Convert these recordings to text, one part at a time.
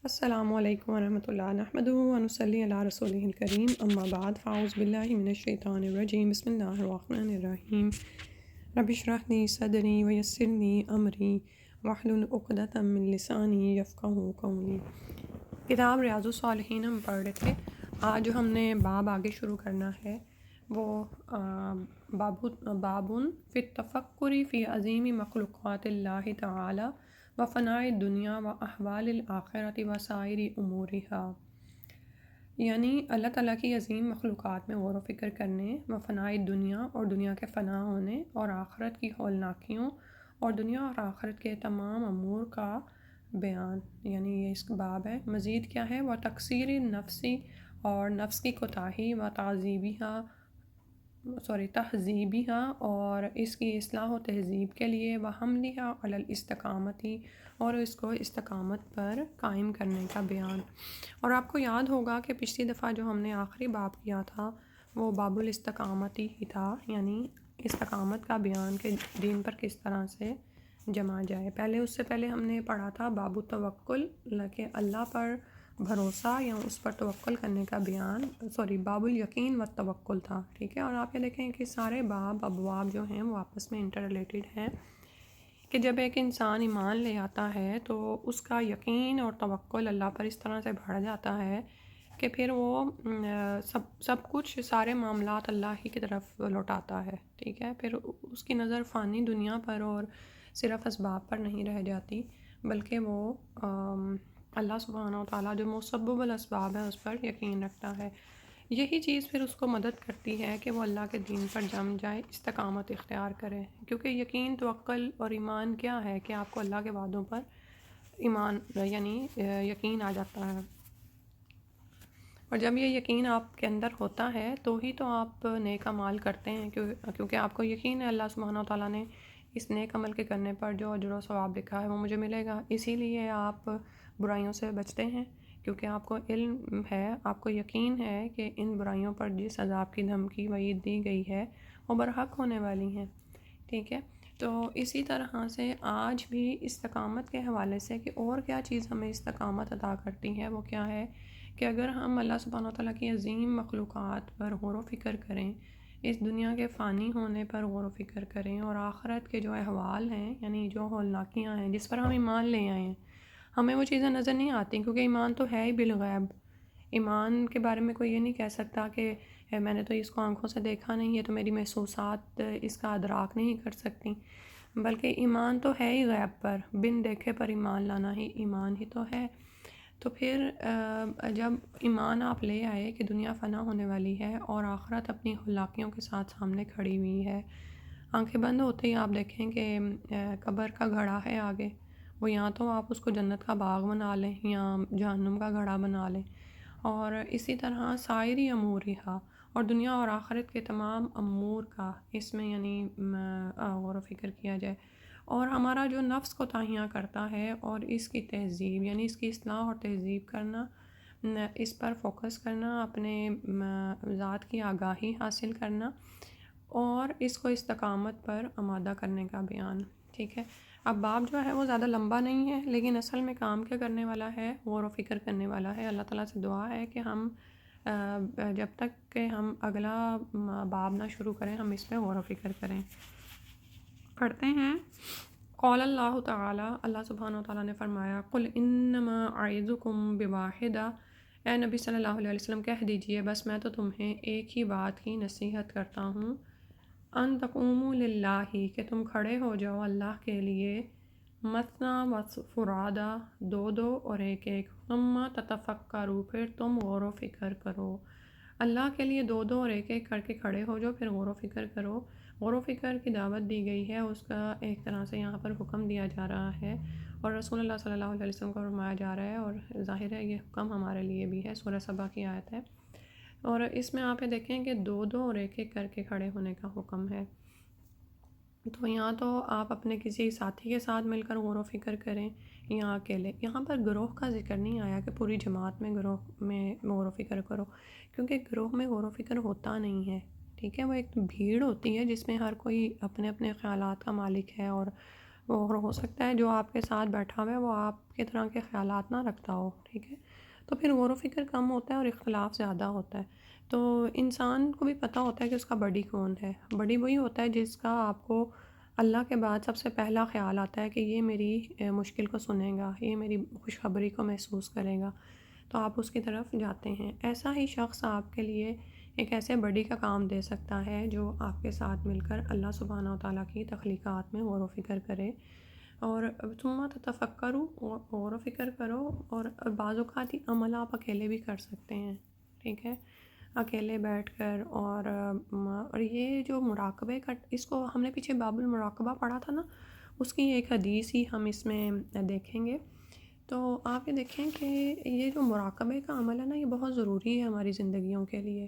السلام علیکم ورحمۃ اللہ نحمدہ ونصلی علی رسولہ الکریم اما بعد فاعوذ باللہ من الشیطان الرجیم بسم اللہ الرحمن الرحیم رب اشرح لی صدری ویسر لی امری واحلل عقدۃ من لسانی یفقہوا قولی۔ کتاب ریاض الصالحین ہم پڑھ رہے تھے۔ آج جو ہم نے باب آگے شروع کرنا ہے وہ بابٌ فی التفکر فی عظیم مخلوقات اللہ تعالی و فناء الدنیا و احوال الآخرۃ و سائر امورہا، یعنی اللہ تعالیٰ کی عظیم مخلوقات میں غور و فکر کرنے و فناء دنیا اور دنیا کے فنا ہونے اور آخرت کی ہولناکیوں اور دنیا اور آخرت کے تمام امور کا بیان، یعنی یہ اس باب ہے۔ مزید کیا ہے؟ وہ تقصیر نفسی اور نفس کی کوتاہی و تہذیبیہا اور اس کی اصلاح و تہذیب کے لیے و حملہا علی الاستقامتی اور اس کو استقامت پر قائم کرنے کا بیان۔ اور آپ کو یاد ہوگا کہ پچھلی دفعہ جو ہم نے آخری باب کیا تھا وہ باب الاستقامتی ہی تھا، یعنی استقامت کا بیان کہ دین پر کس طرح سے جمع جائے۔ اس سے پہلے ہم نے پڑھا تھا باب التوکل، کہ اللہ پر بھروسہ یا اس پر توکل کرنے کا بیان، باب الیقین و توکل تھا، ٹھیک ہے۔ اور آپ یہ دیکھیں کہ سارے ابواب جو ہیں وہ آپس میں انٹر ریلیٹڈ ہیں، کہ جب ایک انسان ایمان لے آتا ہے تو اس کا یقین اور توکل اللہ پر اس طرح سے بڑھ جاتا ہے کہ پھر وہ سب کچھ سارے معاملات اللہ ہی کی طرف لوٹاتا ہے، ٹھیک ہے۔ پھر اس کی نظر فانی دنیا پر اور صرف اسباب پر نہیں رہ جاتی، بلکہ وہ اللہ سبحانہ و تعالیٰ جو مسبب الاسباب ہے اس پر یقین رکھتا ہے۔ یہی چیز پھر اس کو مدد کرتی ہے کہ وہ اللہ کے دین پر جم جائے، استقامت اختیار کرے، کیونکہ یقین، توکل اور ایمان کیا ہے کہ آپ کو اللہ کے وعدوں پر ایمان یعنی یقین آ جاتا ہے، اور جب یہ یقین آپ کے اندر ہوتا ہے تو ہی تو آپ نیک اعمال کرتے ہیں، کیونکہ آپ کو یقین ہے اللہ سبحانہ و تعالیٰ نے اس نیک عمل کے کرنے پر جو اجر و ثواب لکھا ہے وہ مجھے ملے گا، اسی لیے آپ برائیوں سے بچتے ہیں، کیونکہ آپ کو علم ہے، آپ کو یقین ہے کہ ان برائیوں پر جس عذاب کی دھمکی وعید دی گئی ہے وہ برحق ہونے والی ہیں، ٹھیک ہے۔ تو اسی طرح سے آج بھی استقامت کے حوالے سے کہ اور کیا چیز ہمیں استقامت عطا کرتی ہے، وہ کیا ہے کہ اگر ہم اللہ سبحانہ و تعالیٰ کی عظیم مخلوقات پر غور و فکر کریں، اس دنیا کے فانی ہونے پر غور و فکر کریں اور آخرت کے جو احوال ہیں یعنی جو ہولناکیاں ہیں جس پر ہم ایمان لے آئے ہیں، ہمیں وہ چیزیں نظر نہیں آتی، کیونکہ ایمان تو ہے ہی بالغیب۔ ایمان کے بارے میں کوئی یہ نہیں کہہ سکتا کہ میں نے تو اس کو آنکھوں سے دیکھا نہیں ہے تو میری محسوسات اس کا ادراک نہیں کر سکتی، بلکہ ایمان تو ہے ہی غیب پر، بن دیکھے پر ایمان لانا ہی ایمان ہی تو ہے۔ تو پھر جب ایمان آپ لے آئے کہ دنیا فنا ہونے والی ہے اور آخرت اپنی ہلاکیوں کے ساتھ سامنے کھڑی ہوئی ہے، آنکھیں بند ہوتے ہی آپ دیکھیں کہ قبر کا گھڑا ہے آگے، وہ یا تو آپ اس کو جنت کا باغ بنا لیں یا جہنم کا گھڑا بنا لیں، اور اسی طرح سائری امورہا اور دنیا اور آخرت کے تمام امور کا اس میں یعنی غور و فکر کیا جائے، اور ہمارا جو نفس کوتاہیاں کرتا ہے اور اس کی تہذیب یعنی اس کی اصلاح اور تہذیب کرنا، اس پر فوکس کرنا، اپنے ذات کی آگاہی حاصل کرنا اور اس کو استقامت پر آمادہ کرنے کا بیان، ٹھیک ہے۔ اب باب جو ہے وہ زیادہ لمبا نہیں ہے، لیکن اصل میں کام کیا کرنے والا ہے، غور و فکر کرنے والا ہے۔ اللہ تعالیٰ سے دعا ہے کہ ہم جب تک کہ ہم اگلا باب نہ شروع کریں ہم اس پہ غور و فکر کریں۔ پڑھتے ہیں۔ قول اللہ تعالی، اللہ سبحانہ و تعالیٰ نے فرمایا، قل انما اعظکم بواحدہ، اے نبی صلی اللہ علیہ وسلم کہہ دیجئے بس میں تو تمہیں ایک ہی بات کی نصیحت کرتا ہوں، ان تقوموا للہ، کہ تم کھڑے ہو جاؤ اللہ کے لیے، مثنی و فرادا، دو دو اور ایک ایک، ثم تتفکروا، پھر تم غور و فکر کرو، اللہ کے لیے دو دو اور ایک ایک کر کے کھڑے ہو جاؤ، پھر غور و فکر کرو۔ غور و فکر کی دعوت دی گئی ہے، اس کا ایک طرح سے یہاں پر حکم دیا جا رہا ہے، اور رسول اللہ صلی اللہ علیہ وسلم کو فرمایا جا رہا ہے، اور ظاہر ہے یہ حکم ہمارے لیے بھی ہے، سورہ سبا کی آیت ہے، اور اس میں آپ یہ دیکھیں کہ دو دو اور ایک ایک کر کے کھڑے ہونے کا حکم ہے۔ تو یہاں تو آپ اپنے کسی ساتھی کے ساتھ مل کر غور و فکر کریں یا اکیلے، یہاں پر گروہ کا ذکر نہیں آیا کہ پوری جماعت میں گروہ میں غور و فکر کرو، کیونکہ گروہ میں غور و فکر ہوتا نہیں ہے، ٹھیک ہے۔ وہ ایک بھیڑ ہوتی ہے جس میں ہر کوئی اپنے اپنے خیالات کا مالک ہے اور اور ہو سکتا ہے جو آپ کے ساتھ بیٹھا ہوا ہے وہ آپ کے طرح کے خیالات نہ رکھتا ہو، ٹھیک ہے؟ تو پھر غور و فکر کم ہوتا ہے اور اختلاف زیادہ ہوتا ہے۔ تو انسان کو بھی پتہ ہوتا ہے کہ اس کا بڈی کون ہے۔ بڈی وہی ہوتا ہے جس کا آپ کو اللہ کے بعد سب سے پہلا خیال آتا ہے کہ یہ میری مشکل کو سنے گا، یہ میری خوشخبری کو محسوس کرے گا، تو آپ اس کی طرف جاتے ہیں۔ ایسا ہی شخص آپ کے لیے ایک ایسے بڈی کا کام دے سکتا ہے جو آپ کے ساتھ مل کر اللہ سبحانہ و تعالیٰ کی تخلیقات میں غور و فکر کرے، اور ثم تتفکروا، غور و فکر کرو، اور بعض اوقات ہی عمل آپ اکیلے بھی کر سکتے ہیں، ٹھیک ہے؟ اکیلے بیٹھ کر، اور یہ جو مراقبے کا، اس کو ہم نے پیچھے باب المراقبہ پڑھا تھا نا، اس کی ایک حدیث ہی ہم اس میں دیکھیں گے۔ تو آپ یہ دیکھیں کہ یہ جو مراقبے کا عمل ہے نا، یہ بہت ضروری ہے ہماری زندگیوں کے لیے،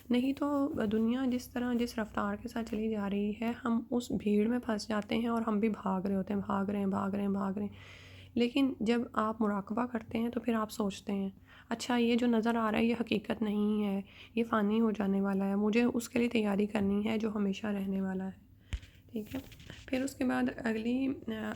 نہیں تو دنیا جس طرح جس رفتار کے ساتھ چلی جا رہی ہے، ہم اس بھیڑ میں پھنس جاتے ہیں اور ہم بھی بھاگ رہے ہوتے ہیں، بھاگ رہے ہیں بھاگ رہے ہیں بھاگ رہے ہیں۔ لیکن جب آپ مراقبہ کرتے ہیں تو پھر آپ سوچتے ہیں اچھا یہ جو نظر آ رہا ہے یہ حقیقت نہیں ہے، یہ فانی ہو جانے والا ہے، مجھے اس کے لیے تیاری کرنی ہے جو ہمیشہ رہنے والا ہے، ٹھیک ہے؟ پھر اس کے بعد اگلی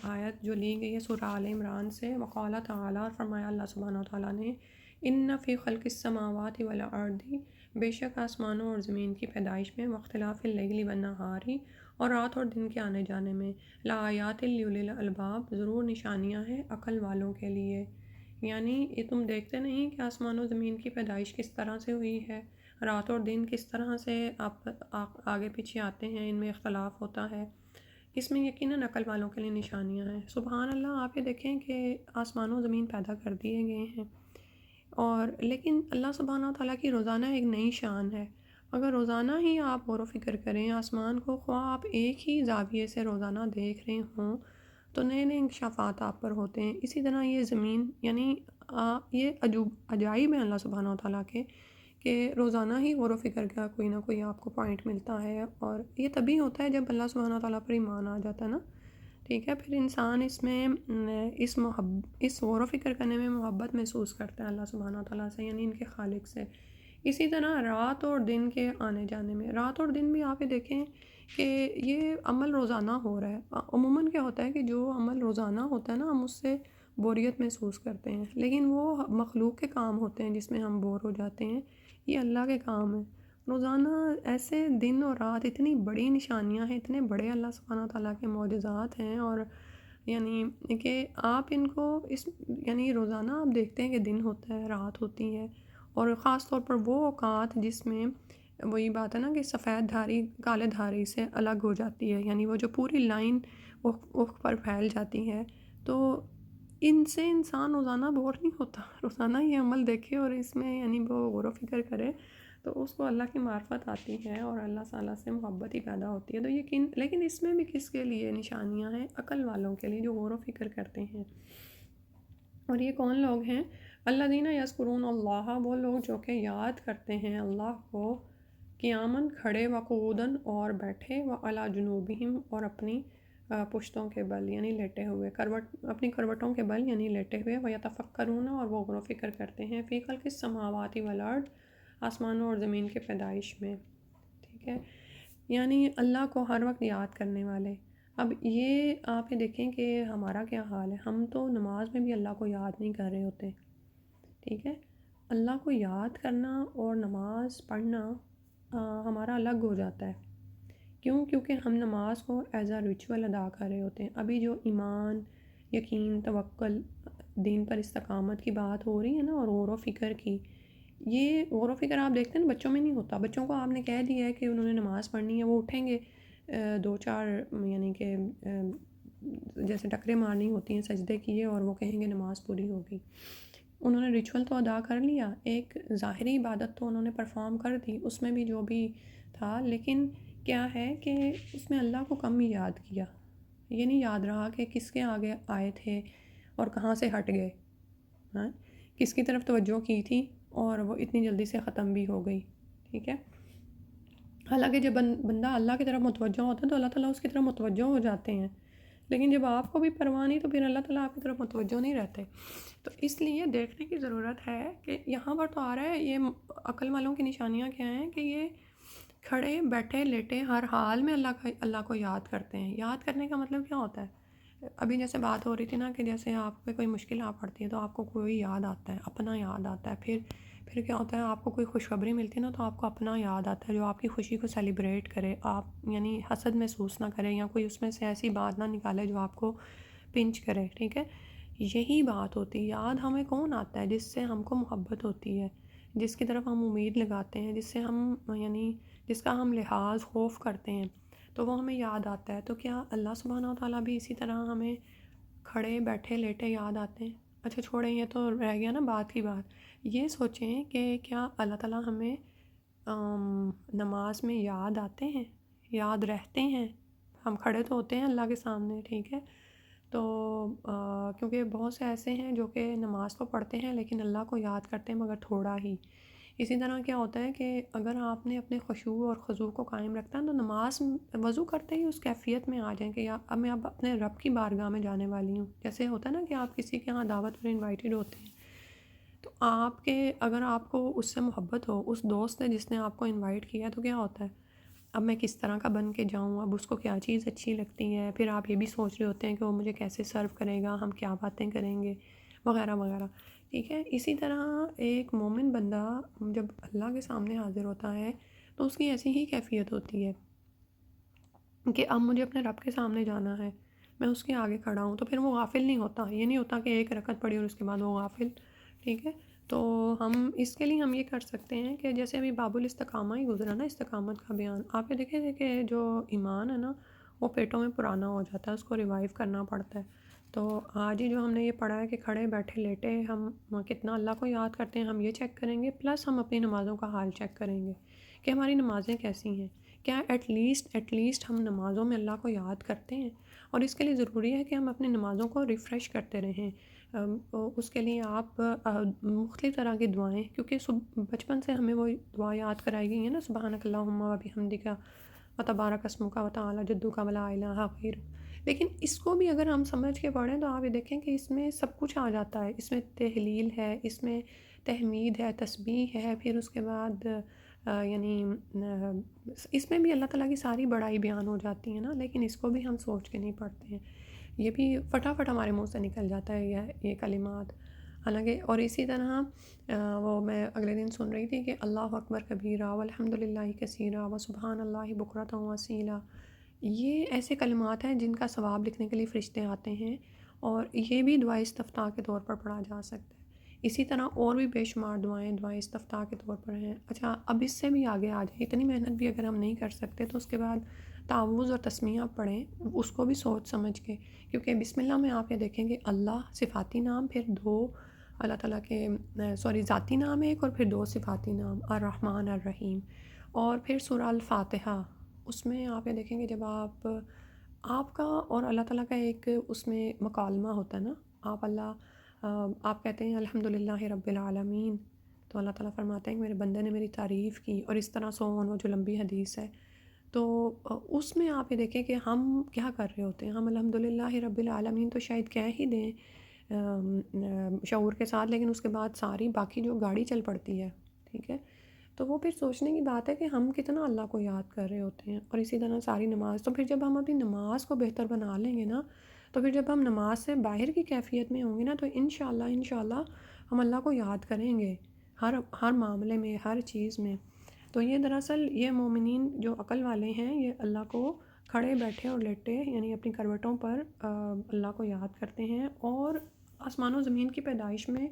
آیت جو لی گئی ہے سورہ آل عمران سے، وقال تعالیٰ، اور فرمایا اللہ سبحانہ و تعالیٰ نے، ان فی خلق السماوات والارض، بے شک آسمانوں اور زمین کی پیدائش میں، واختلاف اللیل والنہار، اور رات اور دن کے آنے جانے میں، لآیات لأولی الالباب، ضرور نشانیاں ہیں عقل والوں کے لیے۔ یعنی یہ تم دیکھتے نہیں کہ آسمان و زمین کی پیدائش کس طرح سے ہوئی ہے، رات اور دن کس طرح سے آپ آگے پیچھے آتے ہیں، ان میں اختلاف ہوتا ہے، اس میں یقیناً عقل والوں کے لیے نشانیاں ہیں۔ سبحان اللہ، آپ یہ دیکھیں کہ آسمان و زمین پیدا کر دیے گئے ہیں، اور لیکن اللہ سبحانہ تعالیٰ کی روزانہ ایک نئی شان ہے۔ اگر روزانہ ہی آپ غور و فکر کریں آسمان کو، خواہ آپ ایک ہی زاویے سے روزانہ دیکھ رہے ہوں، تو نئے نئے انکشافات آپ پر ہوتے ہیں۔ اسی طرح یہ زمین، یعنی یہ عجائب ہیں اللہ سبحانہ تعالیٰ کے، کہ روزانہ ہی غور و فکر کا کوئی نہ کوئی آپ کو پوائنٹ ملتا ہے، اور یہ تبھی ہوتا ہے جب اللہ سبحانہ تعالیٰ پر ایمان آ جاتا ہے نا، ٹھیک ہے؟ پھر انسان اس میں اس غور و فکر کرنے میں محبت محسوس کرتا ہے اللہ سبحانہ تعالیٰ سے، یعنی ان کے خالق سے۔ اسی طرح رات اور دن کے آنے جانے میں، رات اور دن بھی آپ یہ دیکھیں کہ یہ عمل روزانہ ہو رہا ہے۔ عموماً کیا ہوتا ہے کہ جو عمل روزانہ ہوتا ہے نا، ہم اس سے بوریت محسوس کرتے ہیں، لیکن وہ مخلوق کے کام ہوتے ہیں جس میں ہم بور ہو جاتے ہیں، یہ اللہ کے کام ہیں۔ روزانہ ایسے دن اور رات، اتنی بڑی نشانیاں ہیں، اتنے بڑے اللہ سبحانہ تعالیٰ کے معجزات ہیں، اور یعنی کہ آپ ان کو یعنی روزانہ آپ دیکھتے ہیں کہ دن ہوتا ہے، رات ہوتی ہے، اور خاص طور پر وہ اوقات جس میں وہی بات ہے نا کہ سفید دھاری کالے دھاری سے الگ ہو جاتی ہے، یعنی وہ جو پوری لائن افق پر پھیل جاتی ہے، تو ان سے انسان روزانہ بور نہیں ہوتا، روزانہ یہ عمل دیکھے اور اس میں یعنی وہ غور و فکر کرے، تو اس کو اللہ کی معرفت آتی ہے اور اللہ تعالیٰ سے محبت ہی پیدا ہوتی ہے۔ تو یقین، لیکن اس میں بھی کس کے لیے نشانیاں ہیں؟ عقل والوں کے لیے جو غور و فکر کرتے ہیں۔ اور یہ کون لوگ ہیں؟ الذین یذکرون اللہ، وہ لوگ جو کہ یاد کرتے ہیں اللہ کو، قیاماً کھڑے، وقعوداً اور بیٹھے، وعلی جنوبہم اور اپنی پشتوں کے بل یعنی لیٹے ہوئے، اپنی کروٹوں کے بل یعنی لیٹے ہوئے، ویتفکرون اور وہ غور و فکر کرتے ہیں، فی خلق السماوات والارض، آسمانوں اور زمین کے پیدائش میں، ٹھیک ہے؟ یعنی اللہ کو ہر وقت یاد کرنے والے۔ اب یہ آپ یہ دیکھیں کہ ہمارا کیا حال ہے، ہم تو نماز میں بھی اللہ کو یاد نہیں کر رہے ہوتے، ٹھیک ہے؟ اللہ کو یاد کرنا اور نماز پڑھنا ہمارا الگ ہو جاتا ہے۔ کیوں؟ کیونکہ ہم نماز کو ایز اے ریچول ادا کر رہے ہوتے ہیں۔ ابھی جو ایمان، یقین، توکل، دین پر استقامت کی بات ہو رہی ہے نا، اور غور و فکر کی، یہ غور و فکر آپ دیکھتے ہیں نا بچوں میں نہیں ہوتا۔ بچوں کو آپ نے کہہ دیا ہے کہ انہوں نے نماز پڑھنی ہے، وہ اٹھیں گے، دو چار یعنی کہ جیسے ٹکرے مارنی ہوتی ہیں، سجدے کیے، اور وہ کہیں گے نماز پوری ہوگی۔ انہوں نے ریچول تو ادا کر لیا، ایک ظاہری عبادت تو انہوں نے پرفارم کر دی، اس میں بھی جو بھی تھا، لیکن کیا ہے کہ اس میں اللہ کو کم ہی یاد کیا، یہ نہیں یاد رہا کہ کس کے آگے آئے تھے اور کہاں سے ہٹ گئے، ہاں، کس کی طرف توجہ کی تھی اور وہ اتنی جلدی سے ختم بھی ہو گئی، ٹھیک ہے؟ حالانکہ جب بندہ اللہ کی طرف متوجہ ہوتا ہے تو اللہ تعالیٰ اس کی طرف متوجہ ہو جاتے ہیں، لیکن جب آپ کو بھی پرواہ نہیں تو پھر اللہ تعالیٰ آپ کی طرف متوجہ نہیں رہتے۔ تو اس لیے دیکھنے کی ضرورت ہے کہ یہاں پر تو آ رہا ہے یہ عقل والوں کی نشانیاں کیا ہیں، کہ یہ کھڑے بیٹھے لیٹے ہر حال میں اللہ کو یاد کرتے ہیں۔ یاد کرنے کا مطلب کیا ہوتا ہے؟ ابھی جیسے بات ہو رہی تھی نا کہ جیسے آپ پہ کوئی مشکل آ پڑتی ہے تو آپ کو کوئی یاد آتا ہے، اپنا یاد آتا ہے، پھر کیا ہوتا ہے آپ کو کوئی خوشخبری ملتی ہے نا تو آپ کو اپنا یاد آتا ہے جو آپ کی خوشی کو سیلیبریٹ کرے، آپ یعنی حسد محسوس نہ کریں یا کوئی اس میں سے ایسی بات نہ نکالے جو آپ کو پنچ کرے، ٹھیک ہے؟ یہی بات ہوتی ہے، یاد ہمیں کون آتا ہے؟ جس سے ہم کو محبت ہوتی ہے، جس کی طرف ہم امید لگاتے ہیں، جس سے ہم یعنی جس کا ہم لحاظ خوف کرتے ہیں، تو وہ ہمیں یاد آتا ہے۔ تو کیا اللہ سبحانہ و تعالیٰ بھی اسی طرح ہمیں کھڑے بیٹھے لیٹے یاد آتے ہیں؟ اچھا چھوڑیں، یہ تو رہ گیا نا بات کی بات۔ یہ سوچیں کہ کیا اللہ تعالیٰ ہمیں نماز میں یاد آتے ہیں، یاد رہتے ہیں؟ ہم کھڑے تو ہوتے ہیں اللہ کے سامنے، ٹھیک ہے؟ تو کیونکہ بہت سے ایسے ہیں جو کہ نماز تو پڑھتے ہیں لیکن اللہ کو یاد کرتے ہیں مگر تھوڑا ہی۔ اسی طرح کیا ہوتا ہے کہ اگر آپ نے اپنے خشوع اور خضوع کو قائم رکھتا ہے تو نماز وضو کرتے ہی اس کیفیت میں آ جائیں کہ اب میں اپنے رب کی بارگاہ میں جانے والی ہوں۔ جیسے ہوتا ہے نا کہ آپ کسی کے ہاں دعوت پر انوائٹڈ ہوتے ہیں تو آپ کے اگر آپ کو اس سے محبت ہو، اس دوست نے جس نے آپ کو انوائٹ کیا تو کیا ہوتا ہے اب میں کس طرح کا بن کے جاؤں، اب اس کو کیا چیز اچھی لگتی ہے، پھر آپ یہ بھی سوچ رہے ہوتے ہیں کہ وہ مجھے کیسے سرو کرے گا، ہم کیا باتیں کریں گے وغیرہ وغیرہ، ٹھیک ہے؟ اسی طرح ایک مومن بندہ جب اللہ کے سامنے حاضر ہوتا ہے تو اس کی ایسی ہی کیفیت ہوتی ہے کہ اب مجھے اپنے رب کے سامنے جانا ہے، میں اس کے آگے کھڑا ہوں، تو پھر وہ غافل نہیں ہوتا۔ یہ نہیں ہوتا کہ ایک رکعت پڑھی اور اس کے بعد وہ غافل، ٹھیک ہے؟ تو ہم اس کے لیے ہم یہ کر سکتے ہیں کہ جیسے ابھی باب الاستقامہ ہی گزرا نا، استقامت کا بیان، آپ یہ دیکھیں کہ جو ایمان ہے نا وہ پیٹوں میں پرانا ہو جاتا ہے، اس کو ریوائیو کرنا پڑتا ہے۔ تو آج ہی جو ہم نے یہ پڑھا ہے کہ کھڑے بیٹھے لیٹے ہم کتنا اللہ کو یاد کرتے ہیں، ہم یہ چیک کریں گے، پلس ہم اپنی نمازوں کا حال چیک کریں گے کہ ہماری نمازیں کیسی ہیں، کیا ایٹ لیسٹ ہم نمازوں میں اللہ کو یاد کرتے ہیں؟ اور اس کے لیے ضروری ہے کہ ہم اپنی نمازوں کو ریفریش کرتے رہیں۔ اس کے لیے آپ مختلف طرح کی دعائیں، کیونکہ بچپن سے ہمیں وہ دعا یاد کرائی گئی ہیں نا، سبحانک اللہم و بحمدک و تبارک اسمک و تعالی جدک ولا الہ غیرک، لیکن اس کو بھی اگر ہم سمجھ کے پڑھیں تو آپ یہ دیکھیں کہ اس میں سب کچھ آ جاتا ہے، اس میں تہلیل ہے، اس میں تحمید ہے، تسبیح ہے، پھر اس کے بعد یعنی اس میں بھی اللہ تعالیٰ کی ساری بڑائی بیان ہو جاتی ہے نا، لیکن اس کو بھی ہم سوچ کے نہیں پڑھتے ہیں، یہ بھی فٹافٹ ہمارے منہ سے نکل جاتا ہے یہ کلمات۔ حالانکہ اور اسی طرح وہ میں اگلے دن سن رہی تھی کہ اللہ اکبر کبیرہ والحمد للہ کثیرہ و سبحان اللہ بکرۃ و اصیلا، یہ ایسے کلمات ہیں جن کا ثواب لکھنے کے لیے فرشتے آتے ہیں، اور یہ بھی دعائے استفتاح کے طور پر پڑھا جا سکتا ہے۔ اسی طرح اور بھی بے شمار دعائیں استفتاح کے طور پر ہیں۔ اچھا اب اس سے بھی آگے آ جائیں، اتنی محنت بھی اگر ہم نہیں کر سکتے تو اس کے بعد تعوذ اور تسمیہ پڑھیں، اس کو بھی سوچ سمجھ کے، کیونکہ بسم اللہ میں آپ یہ دیکھیں کہ اللہ صفاتی نام، پھر دو اللہ تعالیٰ کے ذاتی نام ایک، اور پھر دو صفاتی نام الرحمن الرحیم، اور پھر سورہ الفاتحہ، اس میں آپ یہ دیکھیں کہ جب آپ کا اور اللہ تعالیٰ کا ایک اس میں مکالمہ ہوتا ہے نا، آپ کہتے ہیں الحمد للہ رب العالمین، تو اللہ تعالیٰ فرماتے ہیں کہ میرے بندے نے میری تعریف کی، اور اس طرح سو وہ جو لمبی حدیث ہے، تو اس میں آپ یہ دیکھیں کہ ہم کیا کر رہے ہوتے ہیں، ہم الحمد للہ رب العالمین تو شاید کہہ ہی دیں شعور کے ساتھ، لیکن اس کے بعد ساری باقی جو گاڑی چل پڑتی ہے، ٹھیک ہے؟ تو وہ پھر سوچنے کی بات ہے کہ ہم کتنا اللہ کو یاد کر رہے ہوتے ہیں، اور اسی طرح ساری نماز، تو پھر جب ہم اپنی نماز کو بہتر بنا لیں گے نا، تو پھر جب ہم نماز سے باہر کی کیفیت میں ہوں گے نا تو انشاءاللہ ہم اللہ کو یاد کریں گے ہر معاملے میں، ہر چیز میں۔ تو یہ دراصل یہ مومنین جو عقل والے ہیں یہ اللہ کو کھڑے بیٹھے اور لیٹے یعنی اپنی کروٹوں پر اللہ کو یاد کرتے ہیں، اور آسمان و زمین کی پیدائش میں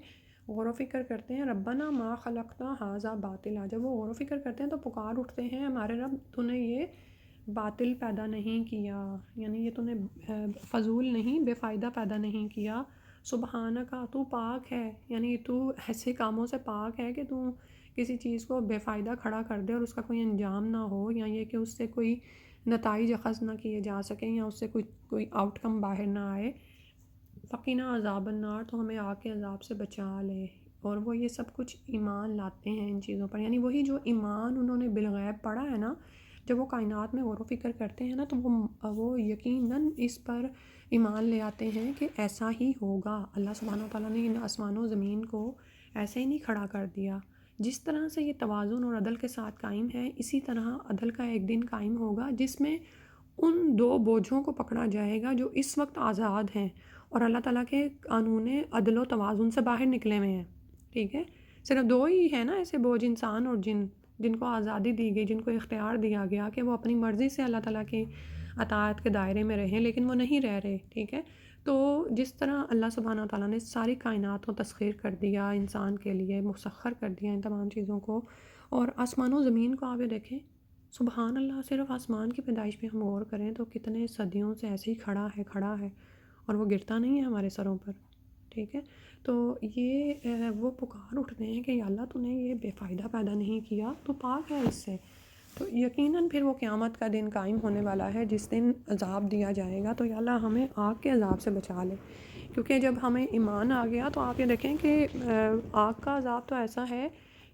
غور و فکر کرتے ہیں، ربنا ما خلقت ھذا باطلا، جب وہ غور و فکر کرتے ہیں تو پکار اٹھتے ہیں ہمارے رب تو نے یہ باطل پیدا نہیں کیا، یعنی یہ تو نے فضول نہیں، بے فائدہ پیدا نہیں کیا، سبحانکا تو پاک ہے، یعنی تو ایسے کاموں سے پاک ہے کہ تو کسی چیز کو بے فائدہ کھڑا کر دے اور اس کا کوئی انجام نہ ہو، یا یہ کہ اس سے کوئی نتائج اخذ نہ کیے جا سکیں، یا اس سے کوئی آؤٹ کم باہر نہ آئے، فقینا عذاب النار، تو ہمیں آگ کے عذاب سے بچا لے۔ اور وہ یہ سب کچھ ایمان لاتے ہیں ان چیزوں پر، یعنی وہی جو ایمان انہوں نے بالغیب پڑھا ہے نا، جب وہ کائنات میں غور و فکر کرتے ہیں نا تو وہ یقیناً اس پر ایمان لے آتے ہیں کہ ایسا ہی ہوگا، اللہ سبحانہ و تعالیٰ نے ان آسمان و زمین کو ایسے ہی نہیں کھڑا کر دیا، جس طرح سے یہ توازن اور عدل کے ساتھ قائم ہے، اسی طرح عدل کا ایک دن قائم ہوگا جس میں ان 2 بوجھوں کو پکڑا جائے گا جو اس وقت آزاد ہیں اور اللہ تعالیٰ کے قانون عدل و توازن سے باہر نکلے ہوئے ہیں، ٹھیک ہے؟ صرف 2 ہی ہیں نا ایسے بوجھ، انسان اور جن، جن کو آزادی دی گئی، جن کو اختیار دیا گیا کہ وہ اپنی مرضی سے اللہ تعالیٰ کی اطاعت کے دائرے میں رہیں، لیکن وہ نہیں رہ رہے، ٹھیک ہے؟ تو جس طرح اللہ سبحانہ تعالیٰ نے ساری کائنات کو تسخیر کر دیا انسان کے لیے، مسخر کر دیا ان تمام چیزوں کو، اور آسمان و زمین کو آپ یہ دیکھیں، سبحان اللہ، صرف آسمان کی پیدائش پہ ہم غور کریں تو کتنے صدیوں سے ایسے ہی کھڑا ہے اور وہ گرتا نہیں ہے ہمارے سروں پر، ٹھیک ہے؟ تو یہ وہ پکار اٹھتے ہیں کہ یا اللہ تو نے یہ بے فائدہ پیدا نہیں کیا، تو پاک ہے اس سے۔ تو یقیناً پھر وہ قیامت کا دن قائم ہونے والا ہے جس دن عذاب دیا جائے گا، تو یا اللہ ہمیں آگ کے عذاب سے بچا لے، کیونکہ جب ہمیں ایمان آ گیا تو آپ یہ دیکھیں کہ آگ کا عذاب تو ایسا ہے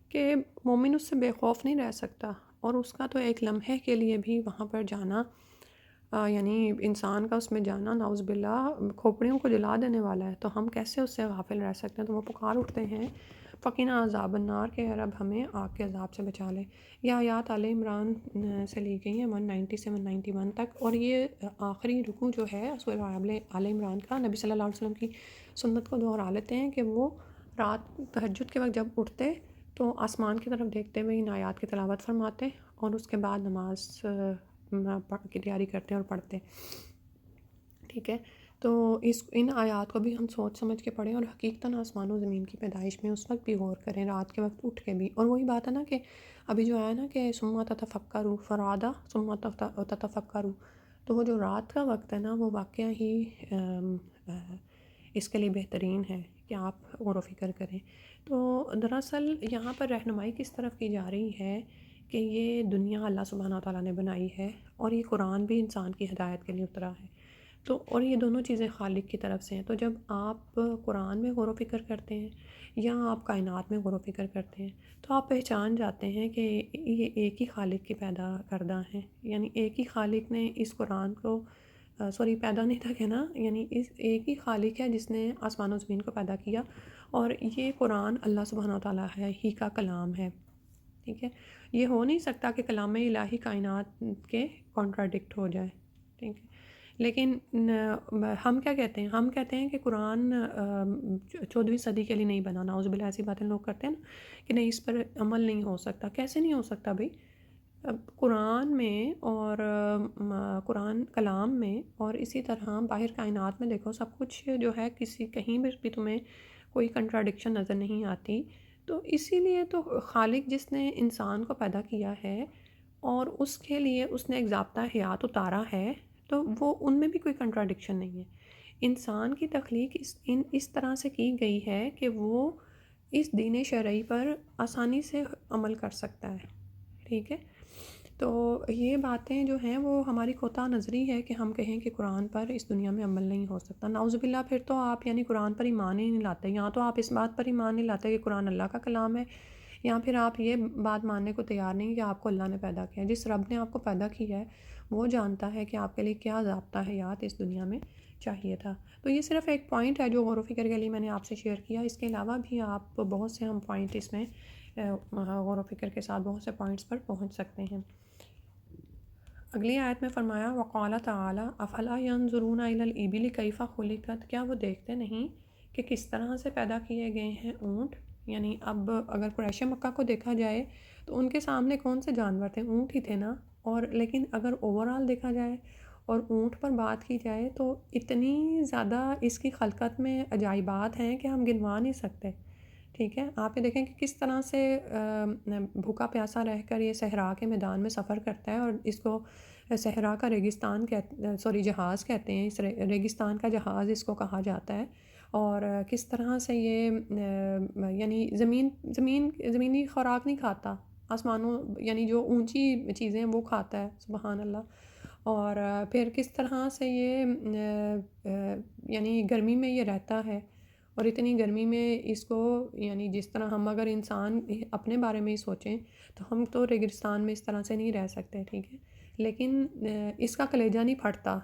کہ مومن اس سے بے خوف نہیں رہ سکتا، اور اس کا تو ایک لمحے کے لیے بھی وہاں پر جانا یعنی انسان کا اس میں جانا نعوذ باللہ کھوپڑیوں کو جلا دینے والا ہے، تو ہم کیسے اس سے غافل رہ سکتے ہیں؟ تو وہ پکار اٹھتے ہیں فقنا عذاب النار، کہ اے رب ہمیں آگ کے عذاب سے بچا لے۔ یہ آیات آل عمران سے لی گئی ہیں 190 سے 191 تک، اور یہ آخری رکوع جو ہے سورہ آل عمران کا، نبی صلی اللہ علیہ وسلم کی سنت کو دہرا لیتے ہیں کہ وہ رات تہجد کے وقت جب اٹھتے تو آسمان کی طرف دیکھتے ہوئے ان آیات کی تلاوت فرماتے اور اس کے بعد نماز کی تیاری کرتے اور پڑھتے، ٹھیک ہے؟ تو ان آیات کو بھی ہم سوچ سمجھ کے پڑھیں اور حقیقتاً آسمان و زمین کی پیدائش میں اس وقت بھی غور کریں، رات کے وقت اٹھ کے بھی۔ اور وہی بات ہے نا کہ ابھی جو ہے نا کہ ثم تتفکروا فرادہ ثم تتفکروا، تو وہ جو رات کا وقت ہے نا وہ واقعہ ہی اس کے لیے بہترین ہے کہ آپ غور و فکر کریں۔ تو دراصل یہاں پر رہنمائی کس طرف کی جا رہی ہے کہ یہ دنیا اللہ سبحانہ تعالیٰ نے بنائی ہے اور یہ قرآن بھی انسان کی ہدایت کے لیے اترا ہے، تو اور یہ دونوں چیزیں خالق کی طرف سے ہیں۔ تو جب آپ قرآن میں غور و فکر کرتے ہیں یا آپ کائنات میں غور و فکر کرتے ہیں تو آپ پہچان جاتے ہیں کہ یہ ایک ہی خالق کی پیدا کردہ ہیں، یعنی ایک ہی خالق نے اس قرآن کو پیدا نہیں تھا کہنا، یعنی اس ایک ہی خالق ہے جس نے آسمان و زمین کو پیدا کیا، اور یہ قرآن اللہ سبحانہ تعالیٰ ہے ہی کا کلام ہے، ٹھیک ہے؟ یہ ہو نہیں سکتا کہ کلام الہی کائنات کے کانٹراڈکٹ ہو جائے، ٹھیک ہے؟ لیکن ہم کیا کہتے ہیں؟ ہم کہتے ہیں کہ قرآن 14ویں صدی کے لیے نہیں بنا، نعوذ باللہ ایسی باتیں لوگ کرتے ہیں نا کہ نہیں اس پر عمل نہیں ہو سکتا۔ کیسے نہیں ہو سکتا بھائی؟ قرآن میں اور قرآن کلام میں اور اسی طرح باہر کائنات میں دیکھو سب کچھ جو ہے، کہیں بھی تمہیں کوئی کنٹراڈکشن نظر نہیں آتی۔ تو اسی لیے تو خالق جس نے انسان کو پیدا کیا ہے اور اس کے لیے اس نے ایک ضابطہ حیات اتارا ہے، تو وہ ان میں بھی کوئی کنٹراڈکشن نہیں ہے۔ انسان کی تخلیق اس طرح سے کی گئی ہے کہ وہ اس دین شرعی پر آسانی سے عمل کر سکتا ہے، ٹھیک ہے؟ تو یہ باتیں جو ہیں وہ ہماری کوتاہ نظری ہے کہ ہم کہیں کہ قرآن پر اس دنیا میں عمل نہیں ہو سکتا، نعوذ باللہ۔ پھر تو آپ یعنی قرآن پر ایمان ہی نہیں لاتے، یہاں تو آپ اس بات پر ایمان نہیں لاتے کہ قرآن اللہ کا کلام ہے، یا پھر آپ یہ بات ماننے کو تیار نہیں کہ آپ کو اللہ نے پیدا کیا ہے۔ جس رب نے آپ کو پیدا کیا ہے وہ جانتا ہے کہ آپ کے لیے کیا ضابطہ حیات اس دنیا میں چاہیے تھا۔ تو یہ صرف ایک پوائنٹ ہے جو غور و فکر کے لیے میں نے آپ سے شیئر کیا، اس کے علاوہ بھی آپ بہت سے ہم پوائنٹ اس میں غور و فکر کے ساتھ بہت سے پوائنٹس پر پہنچ سکتے ہیں۔ اگلی آیت میں فرمایا وقال تعالی افلا ينظرون الى الابل کیف خلقت، کیا وہ دیکھتے نہیں کہ کس طرح سے پیدا کیے گئے ہیں اونٹ؟ یعنی اب اگر قریش مکہ کو دیکھا جائے تو ان کے سامنے کون سے جانور تھے؟ اونٹ ہی تھے نا۔ اور لیکن اگر اوورآل دیکھا جائے اور اونٹ پر بات کی جائے تو اتنی زیادہ اس کی خلقت میں عجائبات ہیں کہ ہم گنوا نہیں سکتے، ٹھیک ہے؟ آپ یہ دیکھیں کہ کس طرح سے بھوکا پیاسا رہ کر یہ صحرا کے میدان میں سفر کرتا ہے، اور اس کو صحرا کا ریگستان جہاز کہتے ہیں، اس ریگستان کا جہاز اس کو کہا جاتا ہے۔ اور کس طرح سے یہ یعنی زمینی خوراک نہیں کھاتا، آسمانوں یعنی جو اونچی چیزیں وہ کھاتا ہے، سبحان اللہ۔ اور پھر کس طرح سے یہ یعنی گرمی میں یہ رہتا ہے، اور اتنی گرمی میں اس کو یعنی جس طرح ہم اگر انسان اپنے بارے میں ہی سوچیں تو ہم تو ریگستان میں اس طرح سے نہیں رہ سکتے، ٹھیک ہے؟ لیکن اس کا کلیجہ نہیں پھٹتا،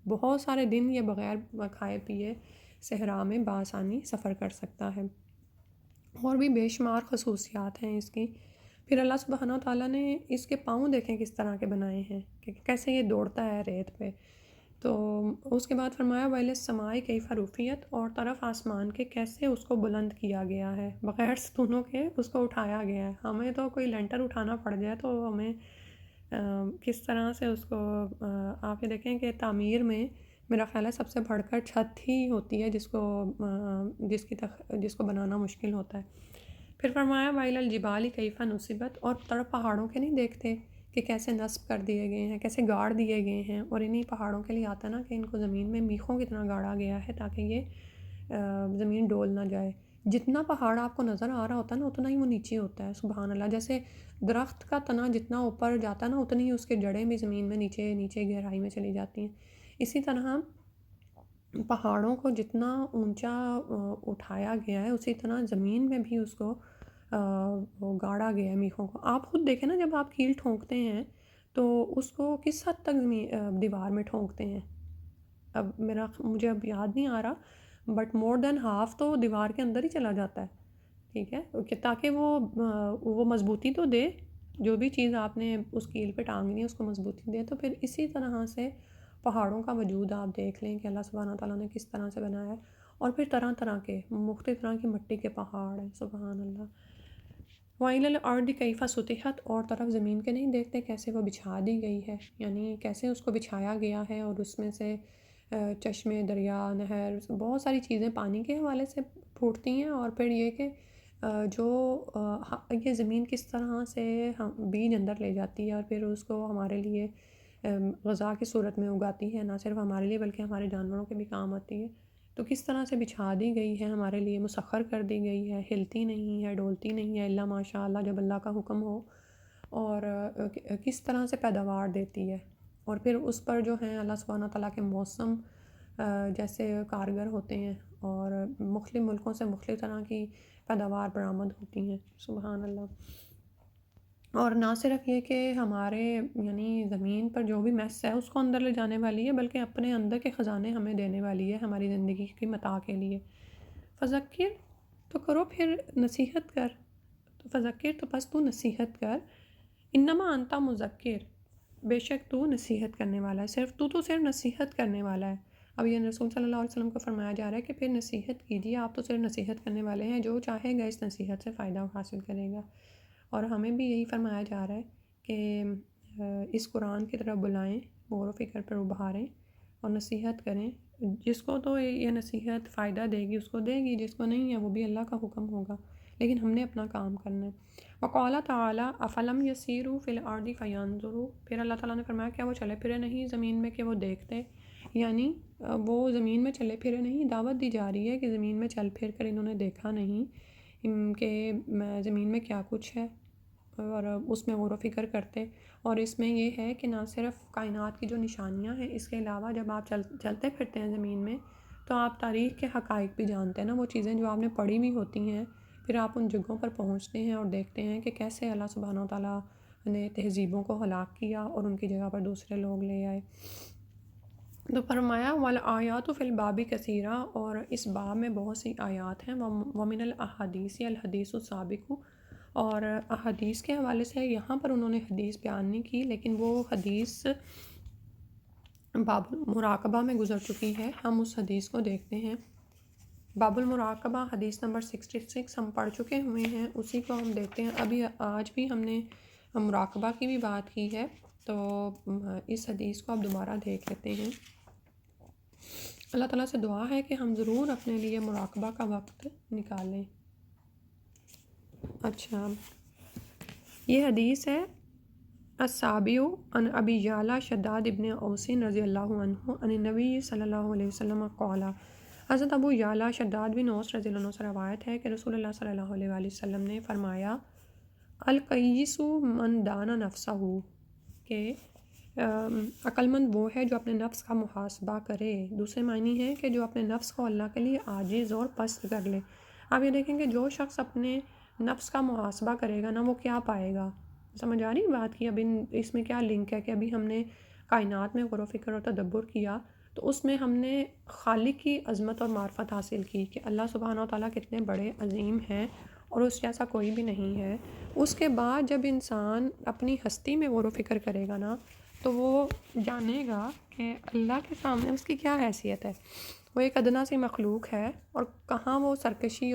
بہت سارے دن یہ بغیر کھائے پیے صحرا میں بآسانی سفر کر سکتا ہے۔ اور بھی بے شمار خصوصیات ہیں اس کی۔ پھر اللہ سبحانہ وتعالیٰ نے اس کے پاؤں دیکھیں کس طرح کے بنائے ہیں کہ کیسے یہ دوڑتا ہے ریت پہ. تو اس کے بعد فرمایا وَإِلَى السَّمَاءِ كَيْفَ رُفِعَتْ، اور طرف آسمان کے کیسے اس کو بلند کیا گیا ہے، بغیر ستونوں کے اس کو اٹھایا گیا ہے. ہمیں تو کوئی لینٹر اٹھانا پڑ جائے تو ہمیں کس طرح سے اس کو آپ یہ دیکھیں کہ تعمیر میں میرا خیال ہے سب سے بڑھ کر چھت ہی ہوتی ہے جس کو بنانا مشکل ہوتا ہے. پھر فرمایا وَإِلَى الْجِبَالِ كَيْفَ نُصِبَتْ، اور طرف پہاڑوں کے نہیں دیکھتے کہ کیسے نصب کر دیے گئے ہیں، کیسے گاڑ دیے گئے ہیں. اور انہی پہاڑوں کے لیے آتا ہے نا کہ ان کو زمین میں میخوں کی طرح گاڑا گیا ہے تاکہ یہ زمین ڈول نہ جائے. جتنا پہاڑ آپ کو نظر آ رہا ہوتا ہے نا اتنا ہی وہ نیچے ہوتا ہے. سبحان اللہ. جیسے درخت کا تنا جتنا اوپر جاتا ہے نا اتنی ہی اس کے جڑیں بھی زمین میں نیچے نیچے گہرائی میں چلی جاتی ہیں. اسی طرح پہاڑوں کو جتنا اونچا اٹھایا گیا ہے اسی طرح زمین میں بھی اس کو وہ گاڑا گیا ہے میخوں کو. آپ خود دیکھیں نا جب آپ کیل ٹھونکتے ہیں تو اس کو کس حد تک دیوار میں ٹھونکتے ہیں. اب مجھے اب یاد نہیں آ رہا بٹ مور دین ہاف تو دیوار کے اندر ہی چلا جاتا ہے. ٹھیک ہے کہ تاکہ وہ مضبوطی تو دے، جو بھی چیز آپ نے اس کیل پہ ٹانگنی ہے اس کو مضبوطی دے. تو پھر اسی طرح سے پہاڑوں کا وجود آپ دیکھ لیں کہ اللہ سبحانہ تعالیٰ نے کس طرح سے بنایا ہے. اور پھر طرح طرح کے مختلف طرح کی مٹی کے پہاڑ ہیں. سبحان اللہ. وَإِلَى الْأَرْضِ كَيْفَ سُطِحَتْ، اور طرف زمین کے نہیں دیکھتے کیسے وہ بچھا دی گئی ہے، یعنی کیسے اس کو بچھایا گیا ہے. اور اس میں سے چشمے، دریا، نہر، بہت ساری چیزیں پانی کے حوالے سے پھوٹتی ہیں. اور پھر یہ کہ یہ زمین کس طرح سے بیج اندر لے جاتی ہے اور پھر اس کو ہمارے لیے غذا کی صورت میں اگاتی ہے، نہ صرف ہمارے لیے بلکہ ہمارے جانوروں کے بھی کام آتی ہے. تو کس طرح سے بچھا دی گئی ہے، ہمارے لیے مسخر کر دی گئی ہے، ہلتی نہیں ہے، ڈولتی نہیں ہے الا ماشاء اللہ جب اللہ کا حکم ہو. اور کس طرح سے پیداوار دیتی ہے. اور پھر اس پر جو ہیں اللہ سبحانہ تعالیٰ کے موسم جیسے کارگر ہوتے ہیں اور مختلف ملکوں سے مختلف طرح کی پیداوار برآمد ہوتی ہیں. سبحان اللہ. اور نہ صرف یہ کہ ہمارے یعنی زمین پر جو بھی میس ہے اس کو اندر لے جانے والی ہے بلکہ اپنے اندر کے خزانے ہمیں دینے والی ہے ہماری زندگی کی متاع کے لیے. فذکر، تو کرو پھر نصیحت کر. تو فذکر، تو بس تو نصیحت کر. انما انت مذکر، بے شک تو نصیحت کرنے والا ہے. صرف نصیحت کرنے والا ہے. اب یہ رسول صلی اللہ علیہ وسلم کو فرمایا جا رہا ہے کہ پھر نصیحت کیجیے، آپ تو صرف نصیحت کرنے والے ہیں، جو چاہے گا اس نصیحت سے فائدہ حاصل کرے گا. اور ہمیں بھی یہی فرمایا جا رہا ہے کہ اس قرآن کی طرف بلائیں، غور و فکر پر ابھاریں اور نصیحت کریں. جس کو تو یہ نصیحت فائدہ دے گی اس کو دے گی، جس کو نہیں ہے وہ بھی اللہ کا حکم ہوگا، لیکن ہم نے اپنا کام کرنا ہے. وقال تعالیٰ افلم یسیروا فی الارض فینظروا، پھر اللہ تعالیٰ نے فرمایا کیا وہ چلے پھرے نہیں زمین میں کہ وہ دیکھتے، یعنی وہ زمین میں چلے پھرے نہیں. دعوت دی جا رہی ہے کہ زمین میں چل پھر کر انہوں نے دیکھا نہیں کہ زمین میں کیا کچھ ہے اور اس میں غور و فکر کرتے. اور اس میں یہ ہے کہ نہ صرف کائنات کی جو نشانیاں ہیں، اس کے علاوہ جب آپ چلتے پھرتے ہیں زمین میں تو آپ تاریخ کے حقائق بھی جانتے ہیں نا، وہ چیزیں جو آپ نے پڑھی ہوئی ہوتی ہیں. پھر آپ ان جگہوں پر پہنچتے ہیں اور دیکھتے ہیں کہ کیسے اللہ سبحانہ وتعالیٰ نے تہذیبوں کو ہلاک کیا اور ان کی جگہ پر دوسرے لوگ لے آئے. تو فرمایا والآیات فی الباب کثیرہ، اور اس باب میں بہت سی آیات ہیں. ومن الاحادیث الحدیث السابق، اور احادیث کے حوالے سے یہاں پر انہوں نے حدیث بیان نہیں کی لیکن وہ حدیث باب المراقبہ میں گزر چکی ہے. ہم اس حدیث کو دیکھتے ہیں. باب المراقبہ حدیث نمبر 66 ہم پڑھ چکے ہوئے ہیں، اسی کو ہم دیکھتے ہیں. ابھی آج بھی ہم نے مراقبہ کی بھی بات کی ہے تو اس حدیث کو اب دوبارہ دیکھ لیتے ہیں. اللہ تعالیٰ سے دعا ہے کہ ہم ضرور اپنے لیے مراقبہ کا وقت نکالیں. اچھا، یہ حدیث ہے السابع عن ابی یعلیٰ شداد ابن اوس رضی اللہ عنہ عن النبی صلی اللہ علیہ وسلم قال. حضرت ابو یعلیٰ شداد بن اوس رضی اللہ عنہ سے روایت ہے کہ رسول اللہ صلی اللہ علیہ وآلہ وسلم نے فرمایا القیس من دان نفسہ، کہ عقل مند وہ ہے جو اپنے نفس کا محاسبہ کرے. دوسرے معنی ہے کہ جو اپنے نفس کو اللہ کے لیے عاجز اور پست کر لے. آپ یہ دیکھیں کہ جو شخص اپنے نفس کا محاسبہ کرے گا نا وہ کیا پائے گا. سمجھ آ رہی بات کی؟ اب اس میں کیا لنک ہے کہ ابھی ہم نے کائنات میں غور و فکر اور تدبر کیا تو اس میں ہم نے خالق کی عظمت اور معرفت حاصل کی کہ اللہ سبحانہ و تعالیٰ کتنے بڑے عظیم ہیں اور اس جیسا کوئی بھی نہیں ہے۔ اس کے بعد جب انسان اپنی ہستی میں غور و فکر کرے گا نا تو وہ جانے گا کہ اللہ کے سامنے اس کی کیا حیثیت ہے۔ وہ ایک ادنا سی مخلوق ہے اور کہاں وہ سرکشی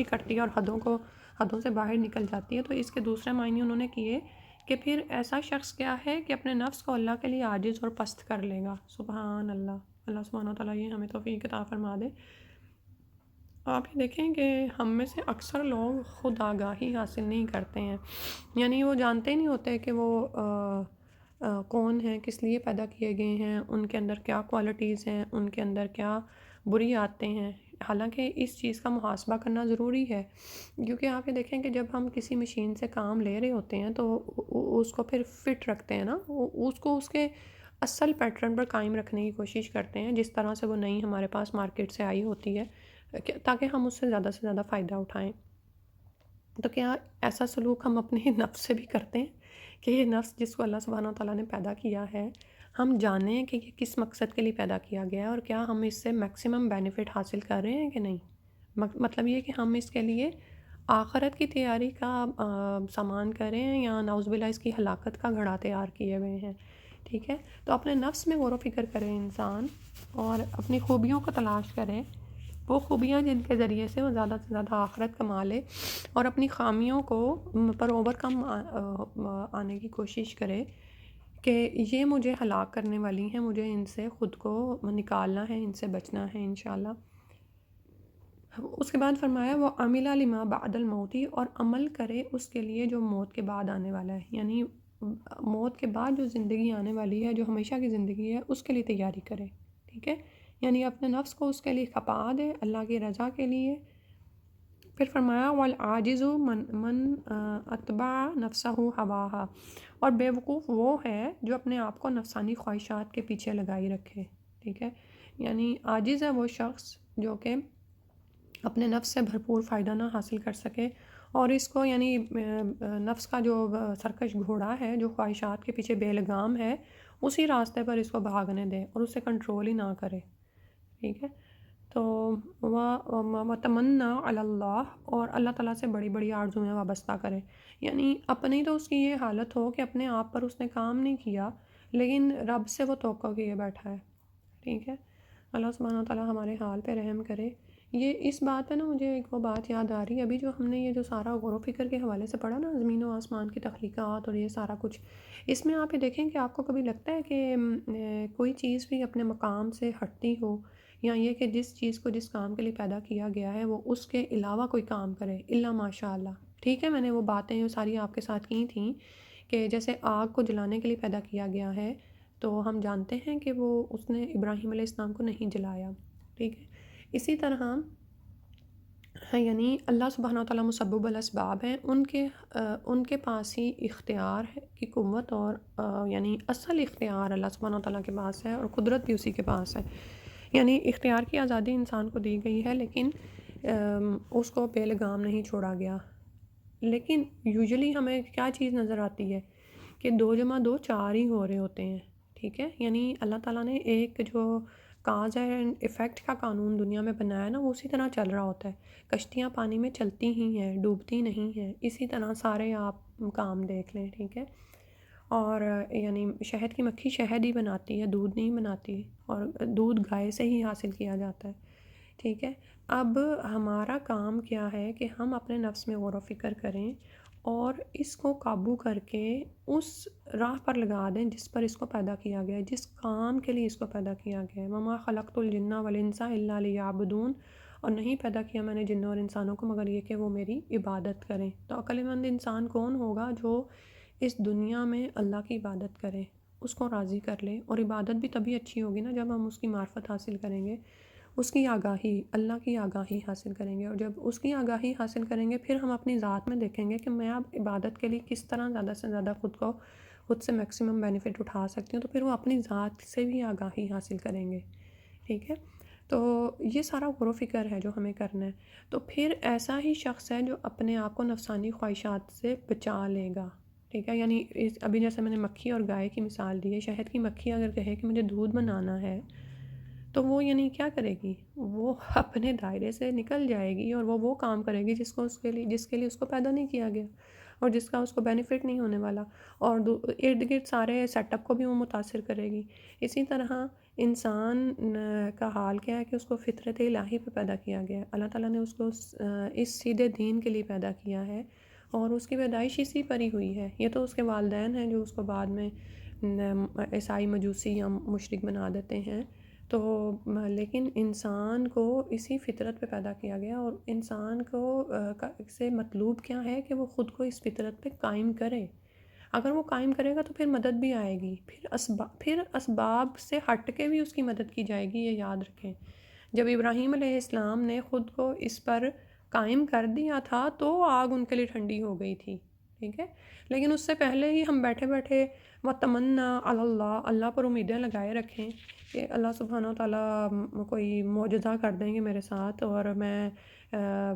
کرتی ہے اور حدوں سے باہر نکل جاتی ہے۔ تو اس کے دوسرے معنی انہوں نے کیے کہ پھر ایسا شخص کیا ہے کہ اپنے نفس کو اللہ کے لیے عاجز اور پست کر لے گا۔ سبحان اللہ، اللہ سبحانہ و تعالیٰ یہ ہمیں توفیق عطا فرما دے۔ آپ یہ دیکھیں کہ ہم میں سے اکثر لوگ خود آگاہی حاصل نہیں کرتے ہیں، یعنی وہ جانتے ہی نہیں ہوتے کہ وہ کون ہیں، کس لیے پیدا کیے گئے ہیں، ان کے اندر کیا کوالٹیز ہیں، ان کے اندر کیا بری عادتیں ہیں۔ حالانکہ اس چیز کا محاسبہ کرنا ضروری ہے، کیونکہ آپ یہ دیکھیں کہ جب ہم کسی مشین سے کام لے رہے ہوتے ہیں تو اس کو پھر فٹ رکھتے ہیں نا، اس کو اس کے اصل پیٹرن پر قائم رکھنے کی کوشش کرتے ہیں جس طرح سے وہ نئی ہمارے پاس مارکیٹ سے آئی ہوتی ہے، تاکہ ہم اس سے زیادہ فائدہ اٹھائیں۔ تو کیا ایسا سلوک ہم اپنے نفس سے بھی کرتے ہیں کہ یہ نفس جس کو اللہ سبحانہ و تعالیٰ نے پیدا کیا ہے، ہم جانیں کہ یہ کس مقصد کے لیے پیدا کیا گیا ہے اور کیا ہم اس سے میکسیمم بینیفٹ حاصل کر رہے ہیں کہ نہیں؟ مطلب یہ کہ ہم اس کے لیے آخرت کی تیاری کا سامان کریں یا نعوذ باللہ اس کی ہلاکت کا گھڑا تیار کیے ہوئے ہیں، ٹھیک ہے؟ تو اپنے نفس میں غور و فکر کرے انسان اور اپنی خوبیوں کو تلاش کرے، وہ خوبیاں جن کے ذریعے سے وہ زیادہ سے زیادہ آخرت کما لے اور اپنی خامیوں کو پر اوور کم آنے کی کوشش کرے کہ یہ مجھے ہلاک کرنے والی ہیں، مجھے ان سے خود کو نکالنا ہے، ان سے بچنا ہے انشاءاللہ۔ اس کے بعد فرمایا وہ عمل لما بعد الموتی، اور عمل کرے اس کے لیے جو موت کے بعد آنے والا ہے، یعنی موت کے بعد جو زندگی آنے والی ہے، جو ہمیشہ کی زندگی ہے، اس کے لیے تیاری کرے، ٹھیک ہے؟ یعنی اپنے نفس کو اس کے لیے کھپا دے اللہ کی رضا کے لیے۔ پھر فرمایا والعاجز من اتبع نفسہ ہواہا، اور بیوقوف وہ ہے جو اپنے آپ کو نفسانی خواہشات کے پیچھے لگائی رکھے، ٹھیک ہے؟ یعنی عاجز ہے وہ شخص جو کہ اپنے نفس سے بھرپور فائدہ نہ حاصل کر سکے اور اس کو یعنی نفس کا جو سرکش گھوڑا ہے جو خواہشات کے پیچھے بے لگام ہے، اسی راستے پر اس کو بھاگنے دے اور اسے کنٹرول ہی نہ کرے، ٹھیک ہے؟ تو وَتَمَنَّا عَلَى اللّہ، اور اللہ تعالیٰ سے بڑی بڑی آرزویں وابستہ کرے، یعنی اپنی تو اس کی یہ حالت ہو کہ اپنے آپ پر اس نے کام نہیں کیا لیکن رب سے وہ توقع کیے بیٹھا ہے، ٹھیک ہے؟ اللہ سبحانہ و تعالیٰ ہمارے حال پہ رحم کرے۔ یہ اس بات پہ نا مجھے ایک وہ بات یاد آ رہی ہے، ابھی جو ہم نے یہ جو سارا غور و فکر کے حوالے سے پڑھا نا، زمین و آسمان کی تخلیقات اور یہ سارا کچھ، اس میں آپ یہ دیکھیں کہ آپ کو کبھی لگتا ہے کہ کوئی چیز بھی اپنے مقام سے ہٹتی ہو، یا یہ کہ جس چیز کو جس کام کے لیے پیدا کیا گیا ہے وہ اس کے علاوہ کوئی کام کرے، الا ماشاء اللہ، ٹھیک ہے؟ میں نے وہ باتیں ساری آپ کے ساتھ کی تھیں کہ جیسے آگ کو جلانے کے لیے پیدا کیا گیا ہے تو ہم جانتے ہیں کہ وہ اس نے ابراہیم علیہ السلام کو نہیں جلایا، ٹھیک ہے؟ اسی طرح یعنی اللہ سبحانہ و تعالیٰ مسبب الاسباب ہیں، ان کے پاس ہی اختیار ہے کی قوت اور یعنی اصل اختیار اللہ سبحانہ و تعالیٰ کے پاس ہے اور قدرت بھی اسی کے پاس ہے، یعنی اختیار کی آزادی انسان کو دی گئی ہے لیکن اس کو بے لگام نہیں چھوڑا گیا۔ لیکن یوزلی ہمیں کیا چیز نظر آتی ہے کہ 2 + 2 4 ہی ہو رہے ہوتے ہیں، ٹھیک ہے؟ یعنی اللہ تعالیٰ نے ایک جو کاز اینڈ ایفیکٹ کا قانون دنیا میں بنایا نا، وہ اسی طرح چل رہا ہوتا ہے، کشتیاں پانی میں چلتی ہی ہیں، ڈوبتی نہیں ہیں، اسی طرح سارے آپ کام دیکھ لیں، ٹھیک ہے؟ اور یعنی شہد کی مکھی شہد ہی بناتی ہے، دودھ نہیں بناتی، اور دودھ گائے سے ہی حاصل کیا جاتا ہے، ٹھیک ہے؟ اب ہمارا کام کیا ہے کہ ہم اپنے نفس میں غور و فکر کریں اور اس کو قابو کر کے اس راہ پر لگا دیں جس پر اس کو پیدا کیا گیا ہے، جس کام کے لیے اس کو پیدا کیا گیا ہے۔ وَمَا خَلَقْتُ الْجِنَّ وَالْإِنسَ إِلَّا لِيَعْبُدُونَ، اور نہیں پیدا کیا میں نے جنوں اور انسانوں کو مگر یہ کہ وہ میری عبادت کریں۔ تو عقل مند انسان کون ہوگا؟ جو اس دنیا میں اللہ کی عبادت کرے، اس کو راضی کر لے، اور عبادت بھی تبھی اچھی ہوگی نا جب ہم اس کی معرفت حاصل کریں گے، اس کی آگاہی، اللہ کی آگاہی حاصل کریں گے، اور جب اس کی آگاہی حاصل کریں گے پھر ہم اپنی ذات میں دیکھیں گے کہ میں اب عبادت کے لیے کس طرح زیادہ سے زیادہ خود سے میکسیمم بینیفٹ اٹھا سکتی ہوں، تو پھر وہ اپنی ذات سے بھی آگاہی حاصل کریں گے، ٹھیک ہے؟ تو یہ سارا غور و فکر ہے جو ہمیں کرنا ہے۔ تو پھر ایسا ہی شخص ہے جو اپنے آپ کو نفسانی خواہشات سے بچا لے گا، ٹھیک ہے؟ یعنی ابھی جیسے میں نے مکھی اور گائے کی مثال دی ہے، شہد کی مکھی اگر کہے کہ مجھے دودھ بنانا ہے تو وہ یعنی کیا کرے گی؟ وہ اپنے دائرے سے نکل جائے گی اور وہ کام کرے گی جس کے لیے اس کو پیدا نہیں کیا گیا اور جس کا اس کو بینیفٹ نہیں ہونے والا، اور ارد گرد سارے سیٹ اپ کو بھی وہ متاثر کرے گی۔ اسی طرح انسان کا حال کیا ہے کہ اس کو فطرت الہی پہ پیدا کیا گیا ہے۔ اللہ تعالیٰ نے اس کو اس سیدھے دین کے لیے پیدا کیا ہے اور اس کی پیدائش اسی پر ہی ہوئی ہے۔ یہ تو اس کے والدین ہیں جو اس کو بعد میں عیسائی مجوسی یا مشرک بنا دیتے ہیں، تو لیکن انسان کو اسی فطرت پہ پیدا کیا گیا، اور انسان کو سے مطلوب کیا ہے کہ وہ خود کو اس فطرت پہ قائم کرے۔ اگر وہ قائم کرے گا تو پھر مدد بھی آئے گی، پھر اسباب سے ہٹ کے بھی اس کی مدد کی جائے گی، یہ یاد رکھیں۔ جب ابراہیم علیہ السلام نے خود کو اس پر قائم کر دیا تھا تو آگ ان کے لیے ٹھنڈی ہو گئی تھی، ٹھیک ہے، لیکن اس سے پہلے ہی ہم بیٹھے بیٹھے وَتَمَنَّا عَلَى اللَّهِ، اللہ پر امیدیں لگائے رکھیں کہ اللہ سبحانہ و تعالیٰ کوئی معجزہ کر دیں گے میرے ساتھ اور میں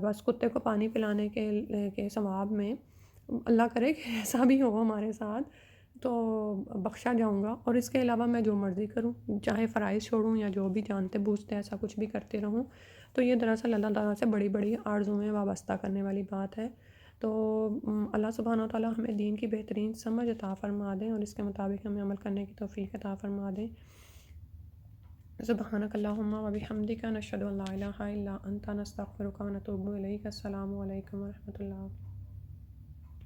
بس کتے کو پانی پلانے کے ثواب میں اللہ کرے کہ ایسا بھی ہو ہمارے ساتھ تو بخشا جاؤں گا، اور اس کے علاوہ میں جو مرضی کروں، چاہے فرائض چھوڑوں یا جو بھی جانتے بوجھتے ایسا کچھ بھی کرتے رہوں، تو یہ دراصل اللہ تعالیٰ سے بڑی بڑی آرزویں میں وابستہ کرنے والی بات ہے۔ تو اللہ سبحانہ و تعالیٰ ہمیں دین کی بہترین سمجھ عطا فرما دیں اور اس کے مطابق ہمیں عمل کرنے کی توفیق عطا فرما دیں۔ سبحانک اللہم و بحمدک، نشہد ان لا الہ الا انت، نستغفرک و نتوب الیک۔ السلام علیکم و رحمۃ اللہ۔